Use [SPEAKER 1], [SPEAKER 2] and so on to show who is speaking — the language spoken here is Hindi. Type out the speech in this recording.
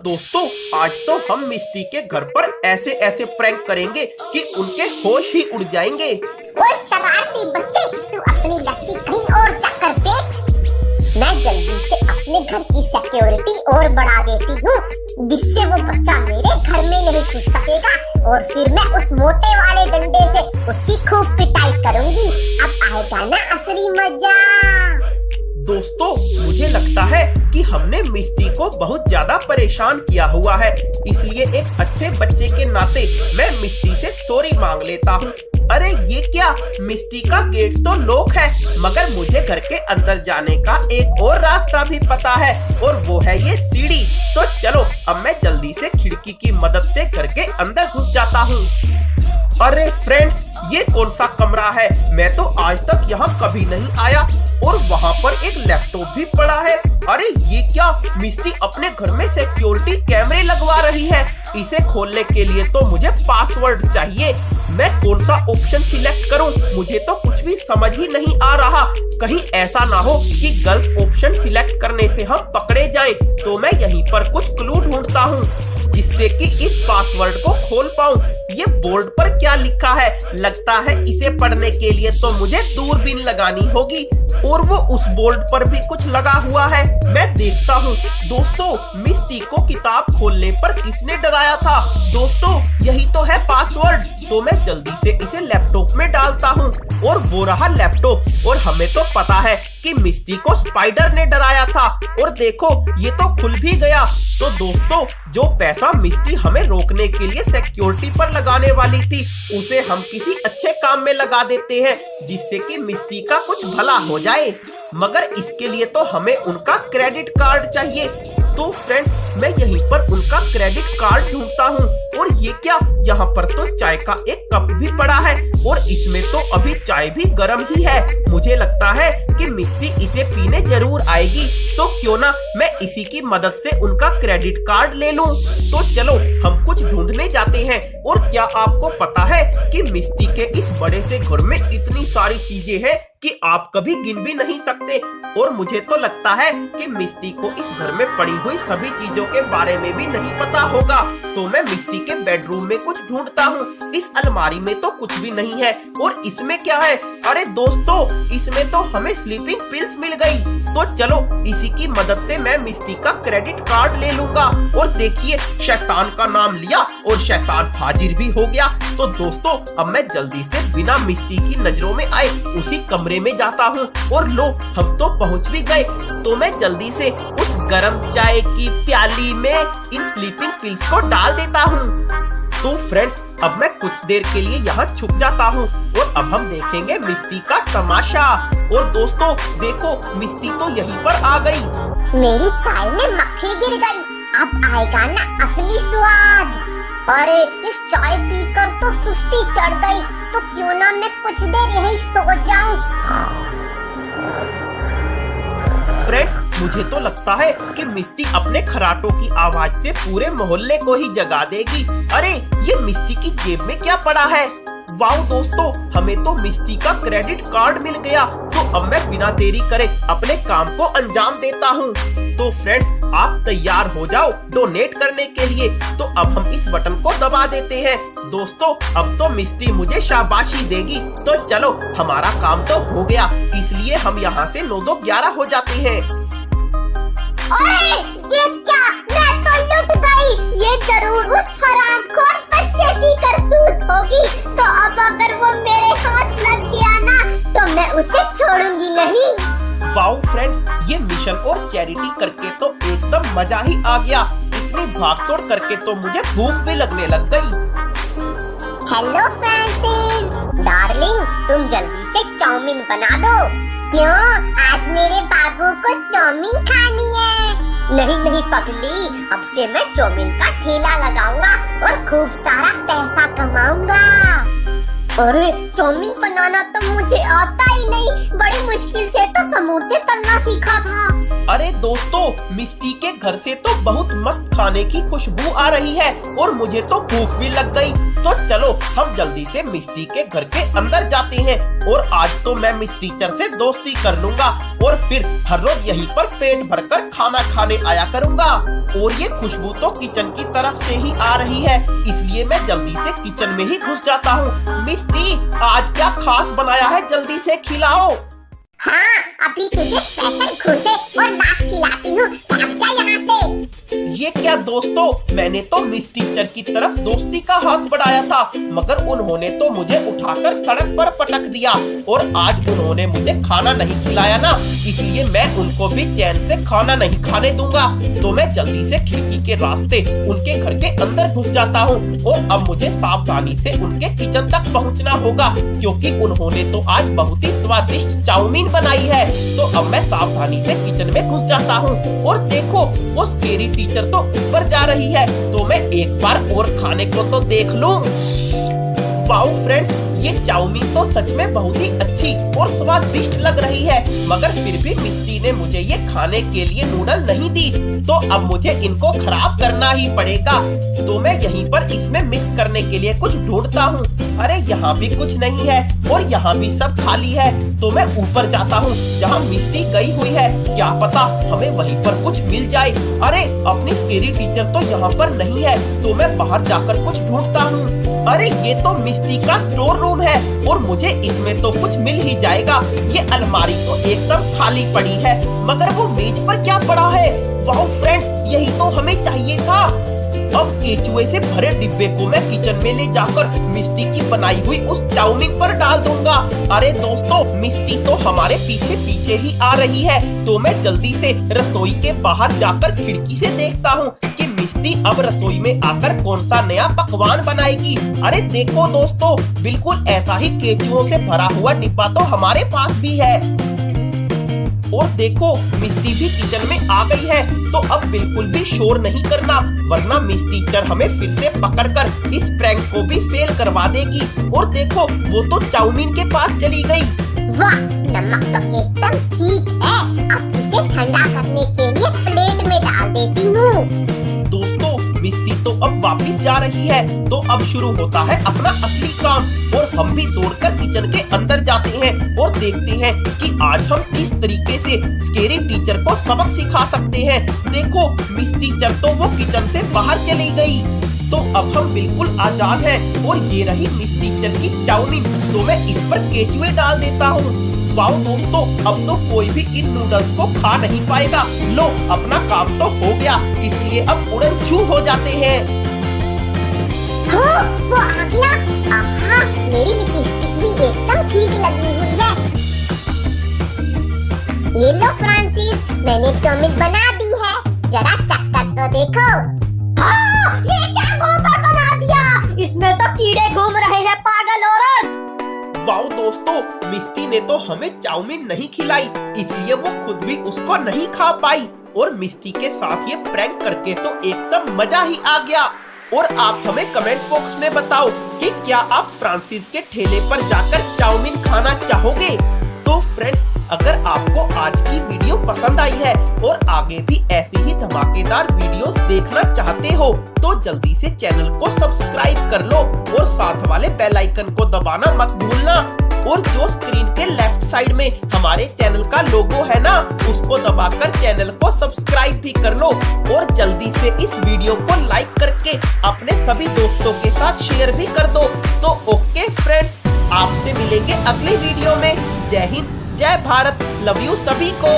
[SPEAKER 1] दोस्तों आज तो हम मिस्टी के घर पर ऐसे ऐसे प्रैंक करेंगे कि उनके होश ही उड़ जाएंगे।
[SPEAKER 2] ओए शरारती बच्चे, तू अपनी लस्सी कहीं और जाकर बेच। मैं जल्दी से अपने घर की सिक्योरिटी और बढ़ा देती हूँ, जिससे वो बच्चा मेरे घर में नहीं घुस सकेगा और फिर मैं उस मोटे वाले डंडे से उसकी खूब पिटाई करूंगी। अब आएगा ना असली मजा।
[SPEAKER 1] दोस्तों मुझे लगता है कि हमने मिस्टी को बहुत ज्यादा परेशान किया हुआ है, इसलिए एक अच्छे बच्चे के नाते मैं मिस्टी से सॉरी मांग लेता हूँ। अरे ये क्या, मिस्टी का गेट तो लॉक है, मगर मुझे घर के अंदर जाने का एक और रास्ता भी पता है और वो है ये सीढ़ी। तो चलो अब मैं जल्दी से खिड़की की मदद से घर के अंदर घुस जाता हूँ। अरे फ्रेंड्स, ये कौन सा कमरा है? मैं तो आज तक यहाँ कभी नहीं आया और वहाँ पर एक लैपटॉप भी पड़ा है। अरे ये क्या, मिस्टी अपने घर में सिक्योरिटी कैमरे लगवा रही है। इसे खोलने के लिए तो मुझे पासवर्ड चाहिए। मैं कौन सा ऑप्शन सिलेक्ट करूं? मुझे तो कुछ भी समझ ही नहीं आ रहा। कहीं ऐसा ना हो कि गलत ऑप्शन सिलेक्ट करने से हम पकड़े जाएं। तो मैं यहीं पर कुछ क्लू ढूंढता हूँ जिससे कि इस पासवर्ड को खोल पाऊं। ये बोर्ड पर क्या लिखा है? लगता है इसे पढ़ने के लिए तो मुझे दूरबीन लगानी होगी और वो उस बोर्ड पर भी कुछ लगा हुआ है। मैं देखता हूँ। दोस्तों मिस्टी को किताब खोलने पर किसने डराया था? दोस्तों यही तो है पासवर्ड। तो मैं जल्दी से इसे लैपटॉप में डालता हूँ और वो रहा लैपटॉप। और हमें तो पता है कि मिस्टी को स्पाइडर ने डराया था और देखो ये तो खुल भी गया। तो दोस्तों जो पैसा मिस्टी हमें रोकने के लिए सिक्योरिटी पर लगाने वाली थी, उसे हम किसी अच्छे काम में लगा देते हैं जिससे कि मिस्टी का कुछ भला हो जाए। मगर इसके लिए तो हमें उनका क्रेडिट कार्ड चाहिए। तो फ्रेंड्स मैं यहीं पर उनका क्रेडिट कार्ड ढूंढता हूँ। और ये क्या, यहाँ पर तो चाय का एक कप भी पड़ा है और इसमें तो अभी चाय भी गर्म ही है। मुझे लगता है कि मिस्टी इसे पीने जरूर आएगी, तो क्यों ना मैं इसी की मदद से उनका क्रेडिट कार्ड ले लूं। तो चलो हम कुछ ढूंढने जाते हैं। और क्या आपको पता है कि मिस्टी के इस बड़े से घर में इतनी सारी चीजें हैं कि आप कभी गिन भी नहीं सकते। और मुझे तो लगता है कि मिस्टी को इस घर में पड़ी हुई सभी चीजों के बारे में भी नहीं पता होगा। तो मैं मिस्टी के बेडरूम में कुछ ढूंढता हूँ। इस अलमारी में तो कुछ भी नहीं है। और इसमें क्या है? अरे दोस्तों इसमें तो हमें स्लीपिंग पिल्स मिल गई। तो चलो इसी की मदद से मैं मिस्टी का क्रेडिट कार्ड ले लूंगा। और देखिए शैतान का नाम लिया और शैतान हाजिर भी हो गया। तो दोस्तों अब मैं जल्दी से बिना मिस्टी की नजरों में आए उसी कमरे में जाता हूँ। और लो हम तो पहुँच भी गए। तो मैं जल्दी से उस गरम चाय की प्याली में इन स्लीपिंग पिल्स को डाल देता हूँ। तो फ्रेंड्स अब मैं कुछ देर के लिए यहाँ छुप जाता हूँ और अब हम देखेंगे मिस्टी का तमाशा। और दोस्तों देखो मिस्टी तो यहीं पर आ गई।
[SPEAKER 2] मेरी चाय में मक्खी गिर गई, अब आएगा ना असली स्वाद। अरे इस चाय पीकर तो सुस्ती चढ़ गई, तो क्यों ना मैं कुछ देर यहीं सो जाऊं।
[SPEAKER 1] फ्रेंड्स मुझे तो लगता है कि मिस्टी अपने खराटों की आवाज से पूरे मोहल्ले को ही जगा देगी। अरे ये मिस्टी की जेब में क्या पड़ा है? वाओ दोस्तों हमें तो मिस्टी का क्रेडिट कार्ड मिल गया। तो अब मैं बिना देरी करे अपने काम को अंजाम देता हूँ। तो फ्रेंड्स आप तैयार हो जाओ डोनेट करने के लिए। तो अब हम इस बटन को दबा देते हैं। दोस्तों अब तो मिस्टी मुझे शाबाशी देगी। तो चलो हमारा काम तो हो गया, इसलिए हम यहाँ से 9 2 11 हो जाते हैं।
[SPEAKER 2] ओए ये क्या, मैं तो लुट गई। ये जरूर उस हरामखोर बच्चे की करतूत होगी। तो अब अगर वो मेरे हाथ लग गया ना तो मैं उसे छोड़ूंगी नहीं।
[SPEAKER 1] वाओ फ्रेंड्स ये मिशन और चैरिटी करके तो एकदम मजा ही आ गया। इतनी भागदौड़ करके तो मुझे भूख भी लगने लग गई।
[SPEAKER 2] हेलो फ्रांसिस, डार्लिंग तुम जल्दी से चाउमीन बना दो। क्यों, आज मेरे बाबू को चाउमीन खानी है? नहीं नहीं पगली, अब से मैं चाउमीन का ठेला लगाऊंगा और खूब सारा पैसा कमाऊंगा। अरे चाउमीन बनाना तो मुझे आता ही नहीं, बड़ी मुश्किल से तो समोसे तलना सीखा था।
[SPEAKER 1] अरे दोस्तों, मिस्टी के घर से तो बहुत मस्त खाने की खुशबू आ रही है और मुझे तो भूख भी लग गई। तो चलो हम जल्दी से मिस्टी के घर के अंदर जाते हैं और आज तो मैं मिस टीचर से दोस्ती कर लूंगा और फिर हर रोज यहीं पर पेट भरकर खाना खाने आया करूंगा। और ये खुशबू तो किचन की तरफ से ही आ रही है, इसलिए मैं जल्दी से किचन में ही घुस जाता हूँ। मिस्टी, आज क्या खास बनाया है, जल्दी से खिलाओ।
[SPEAKER 2] हाँ, अभी तुझे स्पेशल खोसे और नाक खिलाती हूँ, भाग जा यहाँ से।
[SPEAKER 1] ये क्या दोस्तों, मैंने तो मिस टीचर की तरफ दोस्ती का हाथ बढ़ाया था, मगर उन्होंने तो मुझे उठाकर सड़क पर पटक दिया और आज उन्होंने मुझे खाना नहीं खिलाया ना, इसलिए मैं उनको भी चैन से खाना नहीं खाने दूंगा। तो मैं जल्दी से खिड़की के रास्ते उनके घर के अंदर घुस जाता हूँ और अब मुझे सावधानी से उनके किचन तक पहुँचना होगा, क्योंकि उन्होंने तो आज बहुत ही स्वादिष्ट चाउमीन बनाई है। तो अब मैं सावधानी से किचन में घुस जाता हूँ और देखो, वो स्केरी टीचर तो ऊपर जा रही है, तो मैं एक बार और खाने को तो देख लूं। वाओ फ्रेंड्स, ये चाउमीन तो सच में बहुत ही अच्छी और स्वादिष्ट लग रही है, मगर फिर भी मिस्टी ने मुझे ये खाने के लिए नूडल नहीं दी, तो अब मुझे इनको खराब करना ही पड़ेगा। तो मैं यहीं पर इसमें मिक्स करने के लिए कुछ ढूंढता हूँ। अरे यहाँ भी कुछ नहीं है और यहाँ भी सब खाली है, तो मैं ऊपर जाता हूँ जहाँ मिस्टी गई हुई है, क्या पता हमें वहीं पर कुछ मिल जाए। अरे अपनी स्केरी टीचर तो यहाँ पर नहीं है, तो मैं बाहर जाकर कुछ ढूंढता हूँ। अरे ये तो मिस्टी का स्टोर रूम है और मुझे इसमें तो कुछ मिल ही जाएगा। ये अलमारी तो एकदम खाली पड़ी है, मगर वो मेज पर क्या पड़ा है? वाओ फ्रेंड्स, यही तो हमें चाहिए था। अब केचुए से भरे डिब्बे को मैं किचन में ले जाकर मिस्टी की बनाई हुई उस चाउमीन पर डाल दूंगा। अरे दोस्तों, मिस्टी तो हमारे पीछे पीछे ही आ रही है, तो मैं जल्दी से रसोई के बाहर जाकर खिड़की से देखता हूँ कि मिस्टी अब रसोई में आकर कौन सा नया पकवान बनाएगी। अरे देखो दोस्तों, बिल्कुल ऐसा ही केचुओं से भरा हुआ डिब्बा तो हमारे पास भी है। और देखो, मिस्टी भी किचन में आ गई है, तो अब बिल्कुल भी शोर नहीं करना, वरना मिस टीचर हमें फिर से पकड़कर इस प्रैंक को भी फेल करवा देगी। और देखो, वो तो चाउमीन के पास चली गई।
[SPEAKER 2] वाह, नमक तो एकदम ठीक है, अब इसे ठंडा करने के लिए प्लेट में डाल देती हूँ।
[SPEAKER 1] दोस्तों, मिस्टी तो अब वापस जा रही है, तो अब शुरू होता है अपना असली काम और हम भी दौड़कर किचन के अंदर जाते हैं और देखते हैं कि आज हम किस तरीके से स्केरी टीचर को सबक सिखा सकते हैं। देखो, मिस टीचर तो वो किचन से बाहर चली गई, तो अब हम बिल्कुल आजाद हैं और ये रही मिस टीचर की चाउमीन, तो मैं इस पर केचुए डाल देता हूँ। वाओ दोस्तों, अब तो कोई भी इन नूडल्स को खा नहीं पाएगा। लो, अपना काम तो हो गया, इसलिए अब उड़न छू हो जाते हैं।
[SPEAKER 2] हो, वो आ गया। आहा, मेरी लिपस्टिक भी एकदम ठीक लगी हुई है। ये लो फ्रांसिस, मैंने चाउमीन बना दी है, जरा चक्कर तो देखो। ये क्या गोबर बना दिया? इसमें तो कीड़े घूम रहे हैं, पागल औरत।
[SPEAKER 1] वाओ दोस्तों, मिस्टी ने तो हमें चाउमीन नहीं खिलाई, इसलिए वो खुद भी उसको नहीं खा पाई और मिस्टी के साथ ये प्रैंक करके तो एकदम मजा ही आ गया। और आप हमें कमेंट बॉक्स में बताओ कि क्या आप फ्रांसिस के ठेले पर जाकर चाउमीन खाना चाहोगे। तो फ्रेंड्स, अगर आपको आज की वीडियो पसंद आई है और आगे भी ऐसी ही धमाकेदार वीडियोस देखना चाहते हो, तो जल्दी से चैनल को सब्सक्राइब कर लो और साथ वाले बेल आइकन को दबाना मत भूलना। और जो स्क्रीन के लेफ्ट साइड में हमारे चैनल का लोगो है ना, उसको दबाकर चैनल को सब्सक्राइब भी कर लो और जल्दी से इस वीडियो को लाइक करके अपने सभी दोस्तों के साथ शेयर भी कर दो। तो ओके फ्रेंड्स, आपसे मिलेंगे अगली वीडियो में। जय हिंद, जय भारत, लव यू सभी को।